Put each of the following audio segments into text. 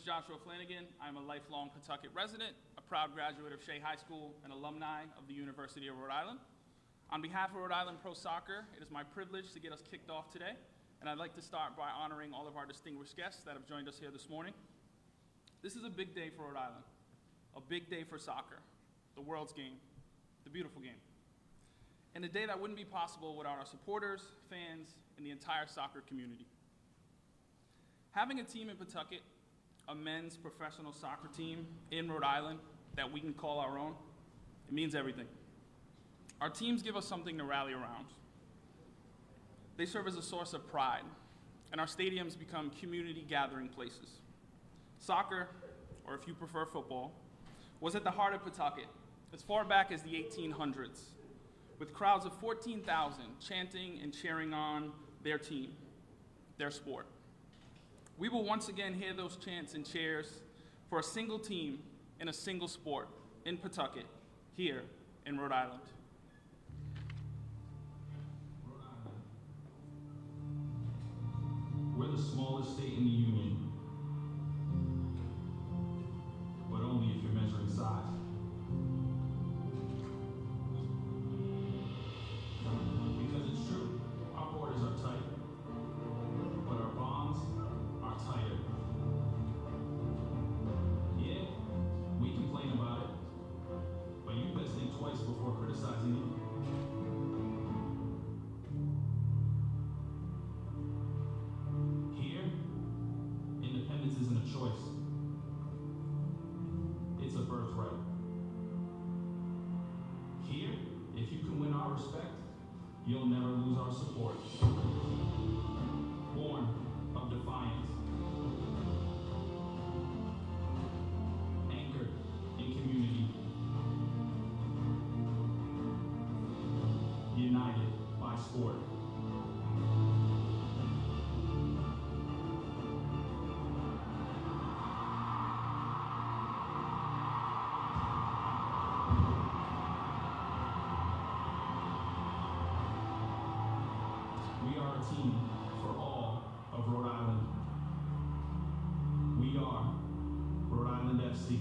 Joshua Flanagan. I'm a lifelong Pawtucket resident, a proud graduate of Shea High School, and alumni of the University of Rhode Island. On behalf of Rhode Island Pro Soccer, it is my privilege to get us kicked off today, and I'd like to start by honoring all of our distinguished guests that have joined us here this morning. This is a big day for Rhode Island, a big day for soccer, the world's game, the beautiful game, and a day that wouldn't be possible without our supporters, fans, and the entire soccer community. Having a team in Pawtucket, a men's professional soccer team in Rhode Island that we can call our own, it means everything. Our teams give us something to rally around. They serve as a source of pride, and our stadiums become community gathering places. Soccer, or if you prefer football, was at the heart of Pawtucket as far back as the 1800s, with crowds of 14,000 chanting and cheering on their team, their sport. We will once again hear those chants and cheers for a single team in a single sport in Pawtucket, here in Rhode Island. Rhode Island. We're the smallest state in the Union, but only if you're measuring size. Because it's true, our borders are tight, but our bonds are tighter. Yeah, we complain about it, but you best think twice before criticizing it. Here, independence isn't a choice. It's a birthright. Here, if you can win our respect, you'll never lose our support. Born of defiance. Anchored in community. United by sport. We are a team for all of Rhode Island. We are Rhode Island FC.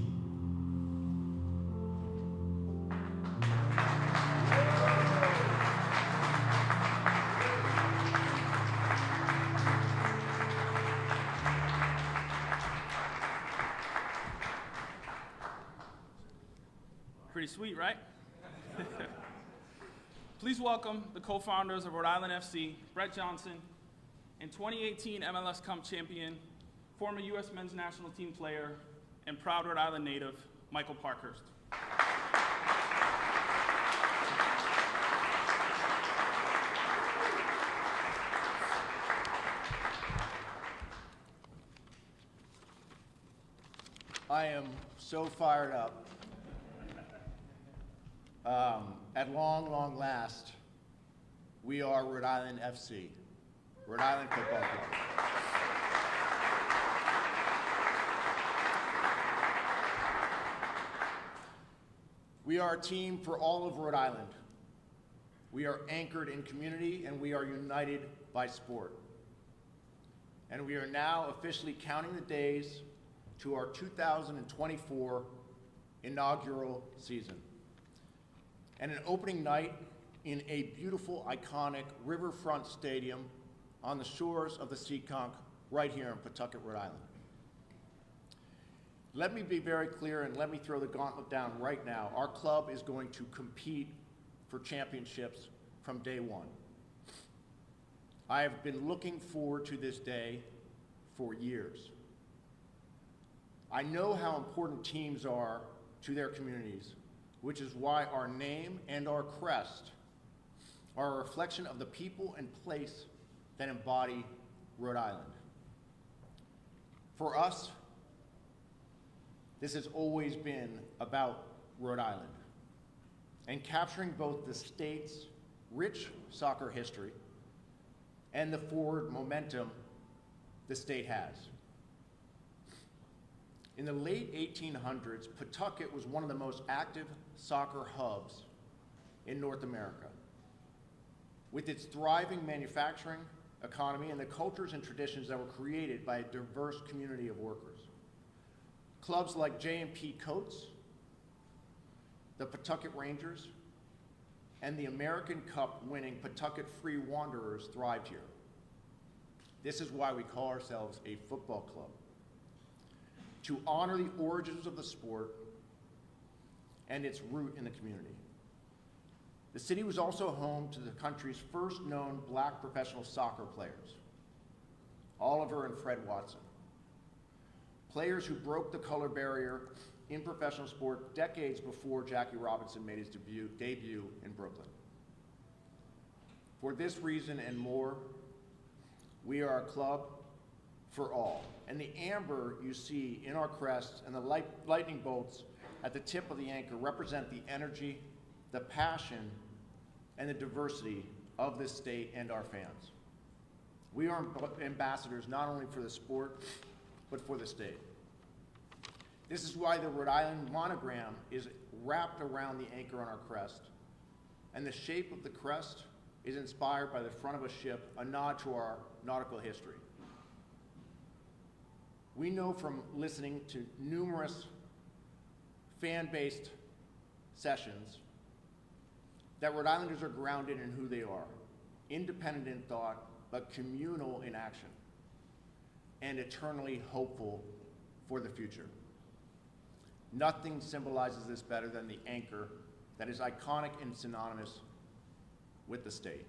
Pretty sweet, right? Please welcome the co-founders of Rhode Island FC, Brett Johnson, and 2018 MLS Cup champion, former U.S. men's national team player, and proud Rhode Island native, Michael Parkhurst. I am so fired up. At long last, we are Rhode Island FC, Rhode Island Football Club. We are a team for all of Rhode Island. We are anchored in community, and we are united by sport. And we are now officially counting the days to our 2024 inaugural season. And an opening night in a beautiful, iconic riverfront stadium on the shores of the Seekonk right here in Pawtucket, Rhode Island. Let me be very clear and let me throw the gauntlet down right now. Our club is going to compete for championships from day one. I have been looking forward to this day for years. I know how important teams are to their communities, which is why our name and our crest are a reflection of the people and place that embody Rhode Island. For us, this has always been about Rhode Island and capturing both the state's rich soccer history and the forward momentum the state has. In the late 1800s, Pawtucket was one of the most active soccer hubs in North America. With its thriving manufacturing economy and the cultures and traditions that were created by a diverse community of workers. Clubs like J&P Coats, the Pawtucket Rangers, and the American Cup winning Pawtucket Free Wanderers thrived here. This is why we call ourselves a football club, to honor the origins of the sport and its root in the community. The city was also home to the country's first known black professional soccer players, Oliver and Fred Watson. Players who broke the color barrier in professional sport decades before Jackie Robinson made his debut in Brooklyn. For this reason and more, we are a club for all. And the amber you see in our crest and the lightning bolts at the tip of the anchor represent the energy, the passion, and the diversity of this state and our fans. We are ambassadors not only for the sport, but for the state. This is why the Rhode Island monogram is wrapped around the anchor on our crest, and the shape of the crest is inspired by the front of a ship, a nod to our nautical history. We know from listening to numerous fan-based sessions that Rhode Islanders are grounded in who they are, independent in thought, but communal in action, and eternally hopeful for the future. Nothing symbolizes this better than the anchor that is iconic and synonymous with the state.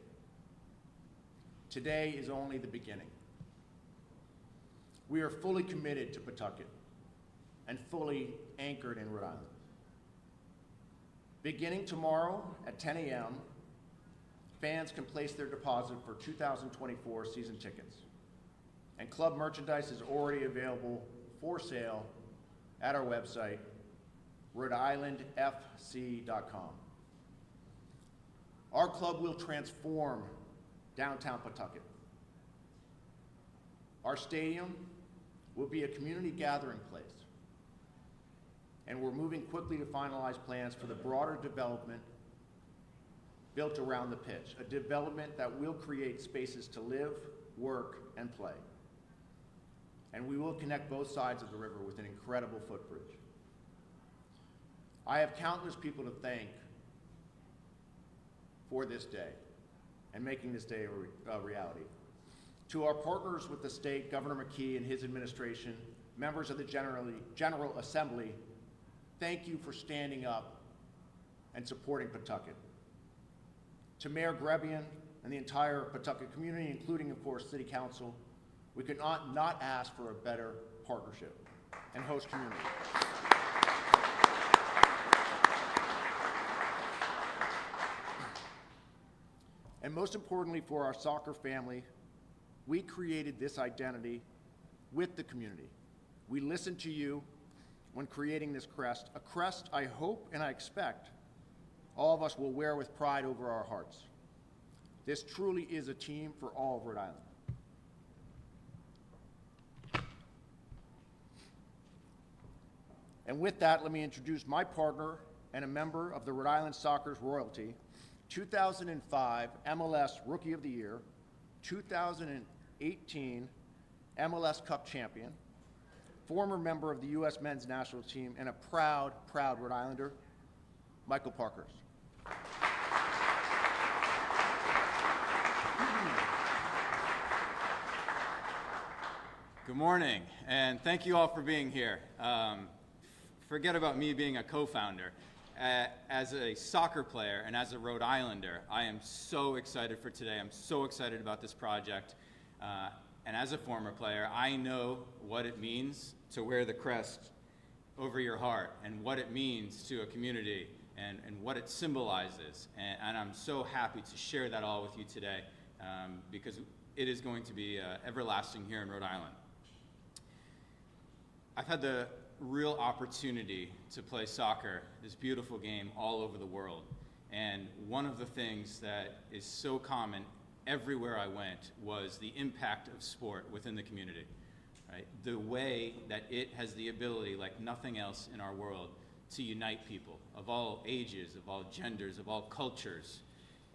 Today is only the beginning. We are fully committed to Pawtucket and fully anchored in Rhode Island. Beginning tomorrow at 10 a.m., fans can place their deposit for 2024 season tickets. And club merchandise is already available for sale at our website, RhodeIslandFC.com. Our club will transform downtown Pawtucket. Our stadium will be a community gathering place, and we're moving quickly to finalize plans for the broader development built around the pitch, a development that will create spaces to live, work, and play. And we will connect both sides of the river with an incredible footbridge. I have countless people to thank for this day and making this day a reality. To our partners with the state, Governor McKee and his administration, members of the General Assembly, thank you for standing up and supporting Pawtucket. To Mayor Grebian and the entire Pawtucket community, including, of course, City Council, we could not ask for a better partnership and host community. And most importantly for our soccer family, we created this identity with the community. We listened to you when creating this crest, a crest I hope and I expect all of us will wear with pride over our hearts. This truly is a team for all of Rhode Island. And with that, let me introduce my partner and a member of the Rhode Island Soccer's royalty, 2005 MLS Rookie of the Year, 2018 MLS Cup champion, former member of the U.S. men's national team, and a proud Rhode Islander, Michael Parkhurst. Good morning, and thank you all for being here. Forget about me being a co-founder. As a soccer player and as a Rhode Islander, I am so excited for today. I'm so excited about this project. And as a former player, I know what it means to wear the crest over your heart and what it means to a community and what it symbolizes. And I'm so happy to share that all with you today because it is going to be everlasting here in Rhode Island. I've had the real opportunity to play soccer, this beautiful game, all over the world. And one of the things that is so common everywhere I went was the impact of sport within the community, right? The way that it has the ability, like nothing else in our world, to unite people of all ages, of all genders, of all cultures.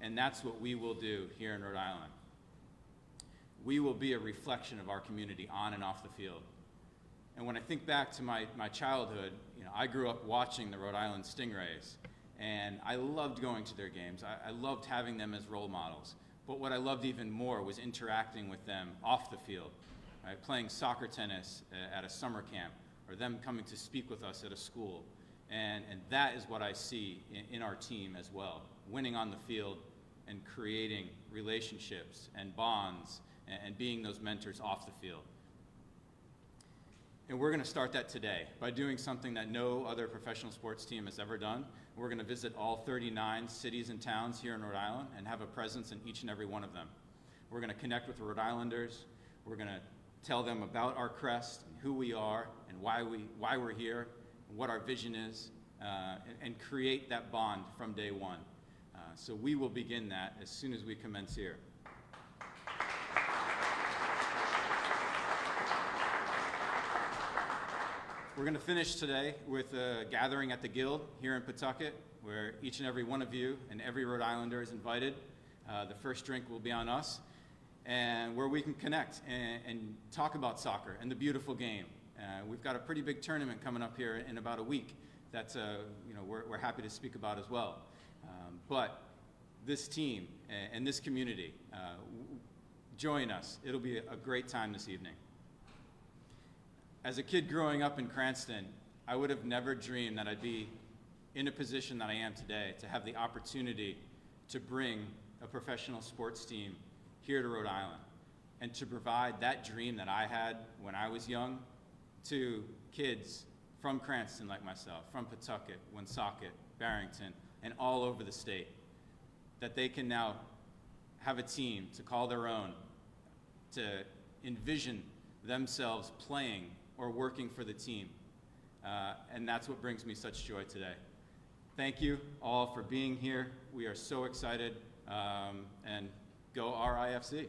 And that's what we will do here in Rhode Island. We will be a reflection of our community on and off the field. And when I think back to my childhood, you know, I grew up watching the Rhode Island Stingrays, and I loved going to their games. I loved having them as role models. But what I loved even more was interacting with them off the field, right? Playing soccer tennis at a summer camp, or them coming to speak with us at a school. And that is what I see in our team as well, winning on the field and creating relationships and bonds and being those mentors off the field. And we're going to start that today by doing something that no other professional sports team has ever done. We're going to visit all 39 cities and towns here in Rhode Island and have a presence in each and every one of them. We're going to connect with the Rhode Islanders. We're going to tell them about our crest and who we are and why we're here, and what our vision is, and create that bond from day one. So we will begin that as soon as we commence here. We're going to finish today with a gathering at the Guild here in Pawtucket, where each and every one of you and every Rhode Islander is invited. The first drink will be on us, and where we can connect and talk about soccer and the beautiful game. We've got a pretty big tournament coming up here in about a week that we're happy to speak about as well. But this team and this community, join us. It'll be a great time this evening. As a kid growing up in Cranston, I would have never dreamed that I'd be in a position that I am today to have the opportunity to bring a professional sports team here to Rhode Island and to provide that dream that I had when I was young to kids from Cranston like myself, from Pawtucket, Woonsocket, Barrington, and all over the state, that they can now have a team to call their own, to envision themselves playing or working for the team. And that's what brings me such joy today. Thank you all for being here. We are so excited, and go RIFC.